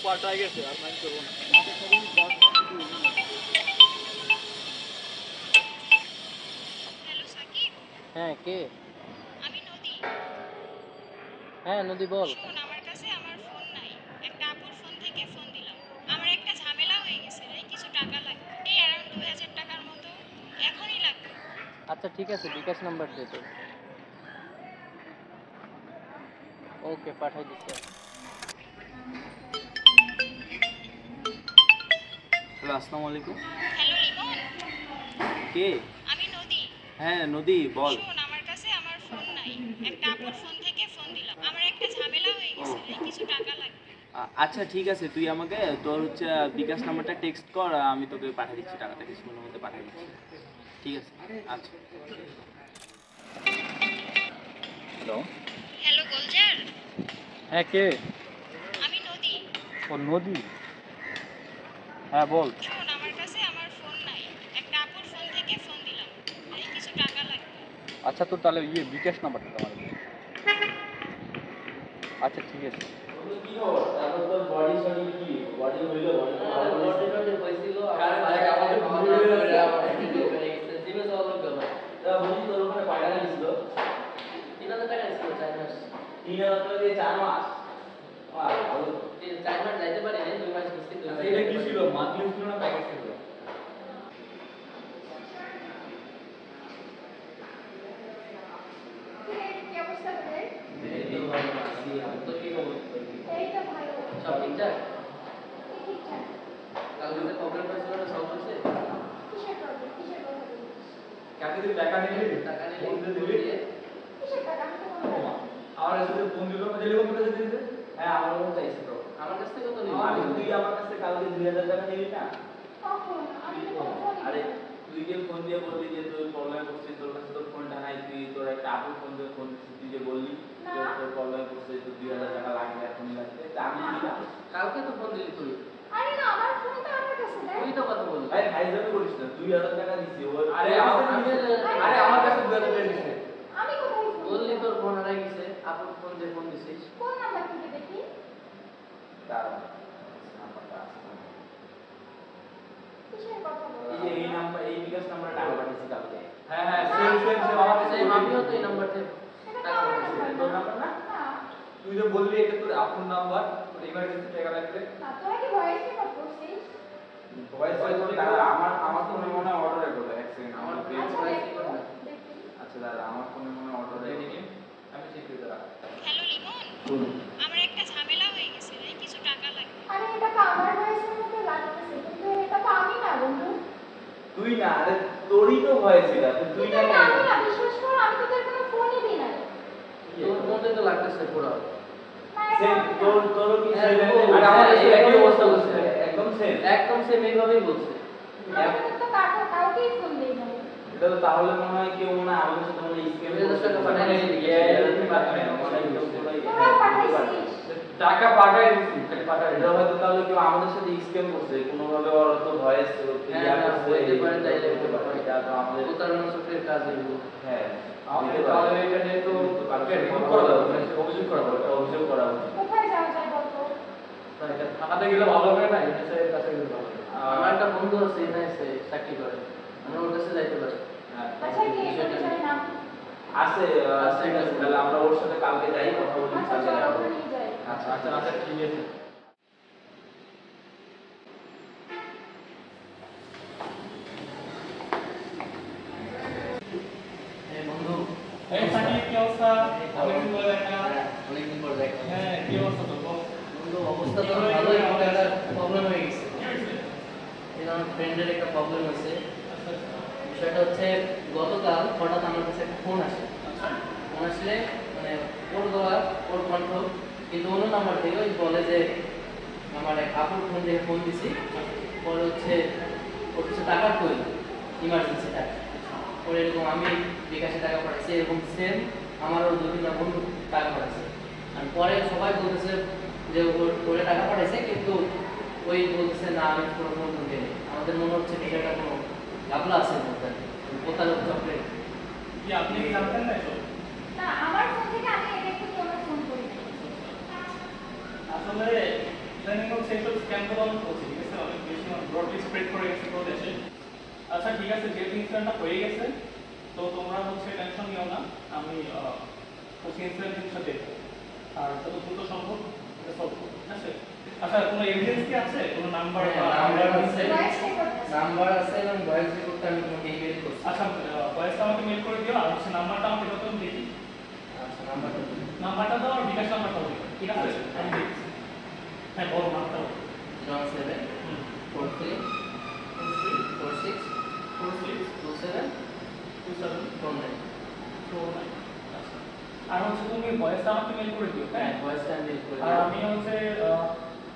পাল্টা গেছে আর মাইন্ড করবো না। হ্যালো সাকিব। হ্যাঁ কে? আমি নদী। হ্যাঁ নদী বল। শোন, আমার কাছে আমার ফোন নাই। একটা আপুর ফোন থেকে ফোন দিলাম। আমার একটা ঝামেলা হয়ে গেছে রে, কিছু টাকা লাগবে। এই অ্যারাউন্ড 2000 টাকার মতো। এখনই লাগবে। আচ্ছা ঠিক আছে, বিকাশ নাম্বার দে তো। ওকে পাঠাই দিচ্ছি। হ্যালো, আসসালামু আলাইকুম। হ্যালো লিমন। কে? আমি নদী। হ্যাঁ নদী বল। শোন, আমার কাছে আমার ফোন নাই। একটা আপুর ফোন থেকে ফোন দিলাম। আমার একটা ঝামেলা হয়ে গেছে রে, কিছু টাকা লাগবে। আচ্ছা ঠিক আছে, তুই আমাকে তোর হচ্ছে বিকাশ নাম্বারটা টেক্সট কর, আমি তোকে পাঠিয়ে দিচ্ছি টাকাটা, কিছুক্ষণের মধ্যে পাঠিয়ে দিচ্ছি। ঠিক আছে, আচ্ছা। হ্যালো। হ্যালো গোলজার। হ্যাঁ কে? আমি নদী। ও নদী, হ্যাঁ বল। শোন, আমার কাছে আমার ফোন নাই। একটা আপুর ফোন থেকে ফোন দিলাম। এই কিছু টাকা লাগবে। আচ্ছা তোর তাহলে বিকাশ নাম্বারটা তোমার। আচ্ছা ঠিক আছে। কি খবর? তারপর তোর বডি শডি কি? বডি হইলো? বডি বডি হইছিল কার ভাই আমাদের ভুলে গেছে। জিমে যাওয়া লাগবে ভাই। তা বলি তোর ওখানে কয় টাকা দিছিল? 3000 টাকা ছিল 4 মাস। 3000 টাকা দিয়ে 4 মাস? ভালো তো। 4 মাস যাইতে পারি না, 2 মাস গেছি। এটা কি ছিল? মান্থলি ছিল না প্যাকেজ ছিল? কি অবস্থা তোদের? এই তো ভালো আছি। তো কি খবর? এই তো ভালো। সব ঠিকঠাক? ঠিকঠাক। কালকে যে প্রবলেম হয়েছিল না সলভ হয়েছে? কিসের প্রবলেম? কিসের কথা বলছিস? কাকে তুই টাকা নিলি? টাকা নিলে বন্ধু দিলি? দিয়ে কিসের টাকা? আমি তো কোনো টাকা নিইনি। আমার কাছে ফোন দিল, দিলি কোন কাছে দিয়েছে? হ্যাঁ আমারও চাইছে তো। আমার কাছ থেকে তো নিবি। তুই আমার কাছে কালকে 2000 টাকা নিলি না? কখন? আমি তো কোনো ফোনই আরে করিনি। তুই যে ফোন দিয়ে বললি যে তুই প্রবলেম করছিস, তোর কাছে তোর ফোনটা নাই, তুই তোর একটা আপুর ফোন দিয়ে ফোন দিছিস, তুই যে বললি না। যে তোর প্রবলেম করছিস, তোর 2000 টাকা লাগবে, এখনই লাগবে, তা আমি দিলাম। কালকে তো ফোন দিলি তুই। আরে না, আমার ফোন তো আমার কাছে নেই। তুই তো কথা বললি। ভাই ভাইজাবি করিস না, 2000 টাকা দিছি ওর। আরে আমার কাছে 2000 টাকা দিছে। আমি কোথায় ফোন বললি দিলাম? তোর ফোন হারাই গেছে, আপুর ফোন দিয়ে ফোন দিছিস। কোন নাম্বার থেকে দেখি? দাঁড়া, নাম্বারটা আছে না। কিসের কথা বলছিস? এই যে এই নাম্বার, এই বিকাশ নাম্বারে টাকা পাঠিয়েছি কালকে। হ্যাঁ হ্যাঁ, সেম আমার কাছে আমিও তো এই নাম্বার থেকে এটা তো টাকা আমার পাঠাইছি। নাম্বার তোর নাম্বার না? না। তুই যে বললি এটা তোর আপন নাম্বার, তোর ইমার্জেন্সি টাকা লাগবে। না, তোরা কি ভয়েস রেকর্ড করছিস? ভয়েস রেকর্ড দাঁড়া, আমার ফোনে মনে হয় অটো রেকর্ড, এক সেকেন্ড আমার আমার পেজ। আচ্ছা voice দেখি record না। দেখি। আচ্ছা দাঁড়া, আমার ফোনে মনে হয় অটো রেকর্ড, আমি চেক করে দাঁড়া। হ্যালো লিমন। আমার একটা ঝামেলা হয়ে গেছে রে, কিছু টাকা লাগবে। আরে এটা তো আমার ভয়েসের মতো লাগতেছে, কিন্তু এটা তো আমি না বন্ধু। তুই না, আরে তোরই তো ভয়েস এটা, তুই কিন্তু না এটা কেন? আমি না, বিশ্বাস কর, আমি তোদের কোনো ফোনই দিই নাই। তোর মধ্যে তো লাগতেছে পুরো। না, এটা সেম আমি না। তোরও কি হ্যাঁ, সেম? ও- আরে আমার এই একই অবস্থা বলছে। একদম সেম। একদম সেম এইভাবেই বলছে। আমি কিন্তু কাউকেই ফোন দিই নাই। এটা তো তাহলে মনে হয় কেউ মনে হয় আমাদের সাথে মনে স্ক্যাম 2000 টাকা পাঠায় দিয়েছি। তোরাও পাঠাইছিস? টাকা পাঠাই দিছি, খালি পাঠাই। এটা হয়তো তাহলে কেউ আমাদের সাথে স্ক্যাম করছে, কোনোভাবে ওর তো ভয়েস হ্যাঁ, হইতে পারে, তাইলে হতে পারে। এটা তো আমাদের প্রতারণা চক্রের কাজ এগুলো। হ্যাঁ আমাদের তাহলে এটা নিয়ে তো রিপোর্ট করা যাবে, মানে অভিযোগ করা যাবে। অভিযোগ করা উচিত। কোথায় যাওয়া যায় বলতো? না, এটা থানাতে গেলে ভালো হবে না, এনএসআই এর কাছে গেলে ভালো হবে। আমার একটা বন্ধু আছে এনআইএসএ চাকরি করে, আমি ওর কাছে যাইতে পারি। হ্যাঁ আচ্ছা কি পরিচয় নাম? আছে, ঠিক আছে, তাহলে আমরা ওর সাথে কালকে যাই, কথা বলি। আচ্ছা চলো ওখানেই যাই। আচ্ছা আচ্ছা আচ্ছা ঠিক আছে। এই বন্ধু, এই সাকিব কি অবস্থা? অনেকদিন পরে দেখা। অনেকদিন পর দেখা। হ্যাঁ কি অবস্থা তোর বল? বন্ধু অবস্থা তো ভালোই, কিন্তু একটা প্রবলেম হয়ে গেছে। এই আমার ফ্রেন্ডের একটা প্রবলেম হয়েছে। বিষয়টা হচ্ছে গতকাল হঠাৎ আমার কাছে একটা ফোন আসে। ফোন আসলে মানে ওর গলা, ওর কণ্ঠ, কিন্তু অন্য নাম্বার থেকে ওই বলে যে আমার এক আপুর ফোন থেকে ফোন দিছি, পরে হচ্ছে ওর কিছু টাকা প্রয়োজন, ইমার্জেন্সি টাকা। পরে এরকম আমি বিকাশে টাকা পাঠাইছি, এরকম সেম আমারও দুই তিনটা বন্ধু টাকা পাঠাইছে। আর পরে সবাই বলতেছে যে ওরে টাকা পাঠাইছে, কিন্তু ওই বলতেছে না আমি কোনো ফোন ঢুকে নেই। আমাদের মনে হচ্ছে বিষয়টা কোনো গাবলা আছে মধ্যে, প্রতারক চক্রের। কি আপনি কি জানতেন না এসব? না, আমার ফোন থেকে আমি এটা একটু কোনো ফোন করি নাই। আসলে ইদানিং হচ্ছে এসব স্ক্যাম প্রবণ হচ্ছে, ঠিক আছে, অনেক বেশি ব্রডলি স্প্রেড করে গেছে পুরো দেশে। আচ্ছা ঠিক আছে, যেহেতু ইনসিডেন্টটা হয়ে গেছে তো তোমরা হচ্ছে টেনশন নিও না, আমি ওই ইনসিডেন্ট জিনিসটা দেখবো আর যত দ্রুত সম্ভব এটা সলভ করবো, ঠিক আছে? আচ্ছা কোনো এভিডেন্স কি আছে, কোনো নাম্বার নাম্বার আছে, ভয়েস রেকর্ড আছে। নাম্বার আছে এবং ভয়েস রেকর্ডটা আমি তোমাকে ইমেল করছি। আচ্ছা ভয়েসটা আমাকে মেল করে দিও, আর হচ্ছে নাম্বারটা আমাকে কত দেখি, আচ্ছা নাম্বারটা দিই। নাম্বারটা দাও আর বিকাশ নাম্বারটাও দিও, ঠিক আছে? আমি দেখছি। হ্যাঁ বলো নামটা বলো। 07 43 46 46 27 27 49। 49। আচ্ছা আর হচ্ছে তুমি ভয়েসটা আমাকে মেল করে দিও, হ্যাঁ হ্যাঁ? ভয়েসটা আমি ইমেল করে আর দিই। আমি হচ্ছে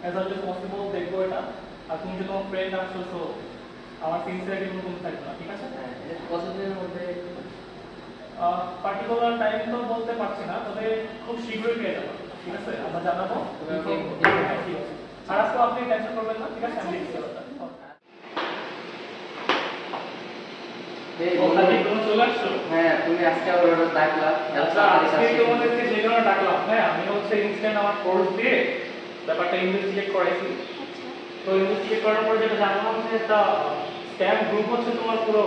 অ্যাজ আর্লি পসিবল দেখবো এটা। আর তুমি যে তোমার ফ্রেন্ড আসছো তো আমার সিনসিয়ারিটি কোনো কমে থাকবে না, ঠিক আছে? হ্যাঁ এটা কতদিনের মধ্যে? পার্টিকুলার টাইম তো বলতে পারছি না, তবে খুব শীঘ্রই পেয়ে যাবো, ঠিক আছে? আমরা জানাবো। তুমি আমাকে হ্যাঁ, ঠিক আছে। আর আজকে আপনি টেনশন করবেন না, ঠিক আছে? আমি দেখছি ব্যাপারটা। এই ও, বলো। সাকিব, তুমি চলে আসছো? হ্যাঁ তুমি আজকে আবার ওটা ডাকলা। আচ্ছা আজকে তোমাদেরকে যে কারণে ডাকলাম, হ্যাঁ আমি হচ্ছে ইনস্ট্যান্ট আমার কোর্স দিয়ে ব্যাপারটা ইনভেস্টিগেট করাইছি। তো ইনভেস্টিগেট করার পর যেটা জানলাম যে একটা স্ক্যাম গ্রুপ হচ্ছে তোমার পুরো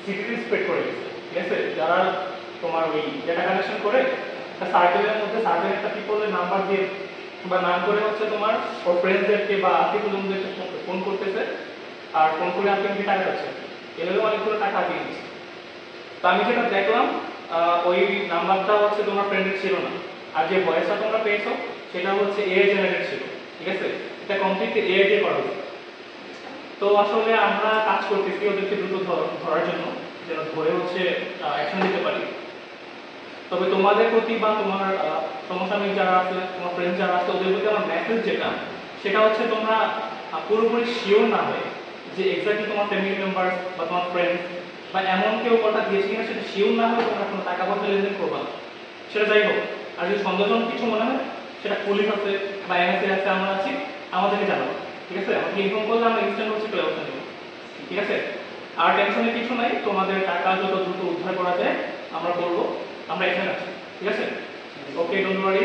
সিটিতে স্প্রেড করে গেছে, ঠিক আছে? যারা তোমার ওই ডেটা কালেকশন করে একটা সার্কেলের মধ্যে সার্কেল একটা পিপলের নাম্বার দিয়ে বা নাম করে হচ্ছে তোমার ওর ফ্রেন্ডসদেরকে বা আত্মীয়স্বজনদেরকে ফোন করতেছে, আর ফোন করে আত্মীয়কে টাকা যাচ্ছে, এভাবে অনেকগুলো টাকা দিয়ে দিচ্ছে। তো আমি যেটা দেখলাম ওই নাম্বারটা হচ্ছে তোমার ফ্রেন্ডের ছিল না, আর যে ভয়েসটা তোমরা পেয়েছো সেটা হচ্ছে এআই জেনারেটেড ছিল, ঠিক আছে? এটা কমপ্লিটলি এআই দিয়ে করা হয়েছে। তো আসলে আমরা কাজ করতেছি ওদেরকে দ্রুত ধরার জন্য, যেন ধরে হচ্ছে অ্যাকশন দিতে পারি। তবে তোমাদের প্রতি বা তোমার সমসাময়িক যারা আছে, তোমার ফ্রেন্ড যারা আছে, ওদের প্রতি আমার মেসেজ যেটা, সেটা হচ্ছে তোমরা পুরোপুরি শিওর না হয়ে যে এক্স্যাক্টলি তোমার ফ্যামিলি মেম্বার বা তোমার ফ্রেন্ডস বা এমন কেউ কথা দিয়েছে কিনা সেটা শিওর না হয়ে তোমরা কোনো টাকা পয়সা লেনদেন করবা না। সেটা যাই হোক, আর যদি সন্দেহজনক কিছু মনে হয় সেটা পুলিশ আছে বা এনএসএ আছে, আমরা আছি, আমাদেরকে জানাবো, ঠিক আছে? আমাকে ইনফর্ম করলে আমরা ইনস্ট্যান্ট হচ্ছে ব্যবস্থা নেব, ঠিক আছে? আর টেনশনের কিছু নাই, তোমাদের টাকা যত দ্রুত উদ্ধার করা যায় আমরা করবো, আমরা এখানে আছি, ঠিক আছে? ওকে, ডোন্ট ওয়ারি।